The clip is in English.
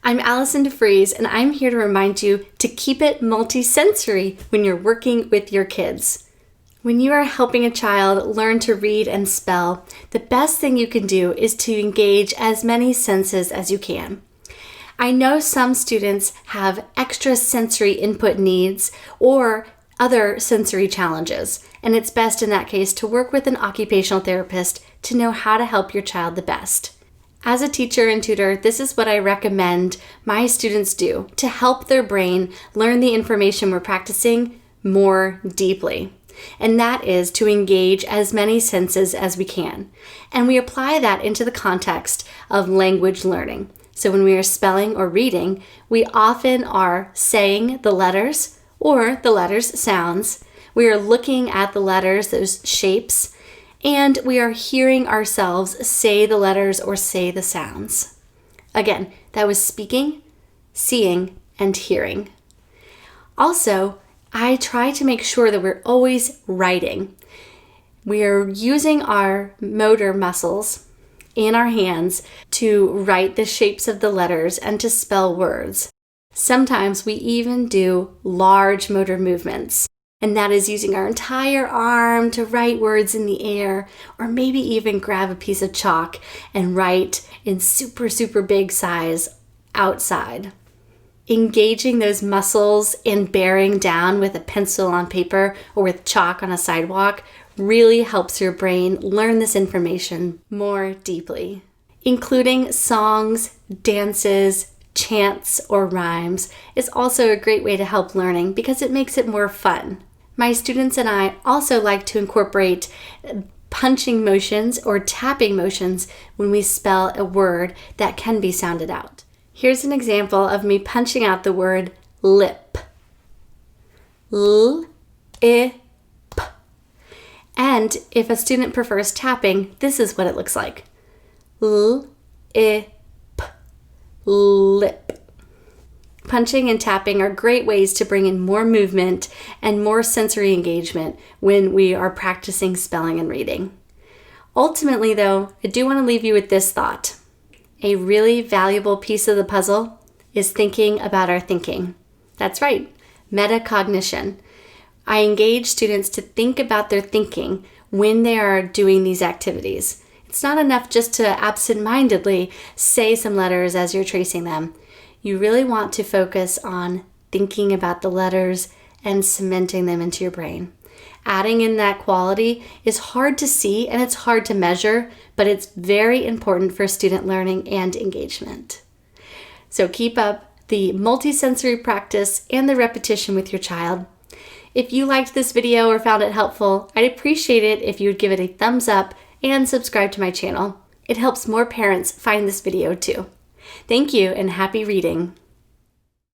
I'm Allison DeFrees, and I'm here to remind you to keep it multisensory when you're working with your kids. When you are helping a child learn to read and spell, the best thing you can do is to engage as many senses as you can. I know some students have extra sensory input needs or other sensory challenges, and it's best in that case to work with an occupational therapist to know how to help your child the best. As a teacher and tutor, this is what I recommend my students do to help their brain learn the information we're practicing more deeply. And that is to engage as many senses as we can. And we apply that into the context of language learning. So when we are spelling or reading, we often are saying the letters or the letters' sounds. We are looking at the letters, those shapes, and we are hearing ourselves say the letters or say the sounds. Again, that was speaking, seeing, and hearing. Also, I try to make sure that we're always writing. We are using our motor muscles in our hands to write the shapes of the letters and to spell words. Sometimes we even do large motor movements. And that is using our entire arm to write words in the air, or maybe even grab a piece of chalk and write in super, super big size outside. Engaging those muscles in bearing down with a pencil on paper or with chalk on a sidewalk really helps your brain learn this information more deeply. Including songs, dances, chants, or rhymes is also a great way to help learning because it makes it more fun. My students and I also like to incorporate punching motions or tapping motions when we spell a word that can be sounded out. Here's an example of me punching out the word lip. L-I-P. And if a student prefers tapping, this is what it looks like. L-I-P. Lip. Punching and tapping are great ways to bring in more movement and more sensory engagement when we are practicing spelling and reading. Ultimately, though, I do want to leave you with this thought. A really valuable piece of the puzzle is thinking about our thinking. That's right, metacognition. I engage students to think about their thinking when they are doing these activities. It's not enough just to absent-mindedly say some letters as you're tracing them. You really want to focus on thinking about the letters and cementing them into your brain. Adding in that quality is hard to see and it's hard to measure, but it's very important for student learning and engagement. So keep up the multisensory practice and the repetition with your child. If you liked this video or found it helpful, I'd appreciate it if you would give it a thumbs up and subscribe to my channel. It helps more parents find this video too. Thank you and happy reading.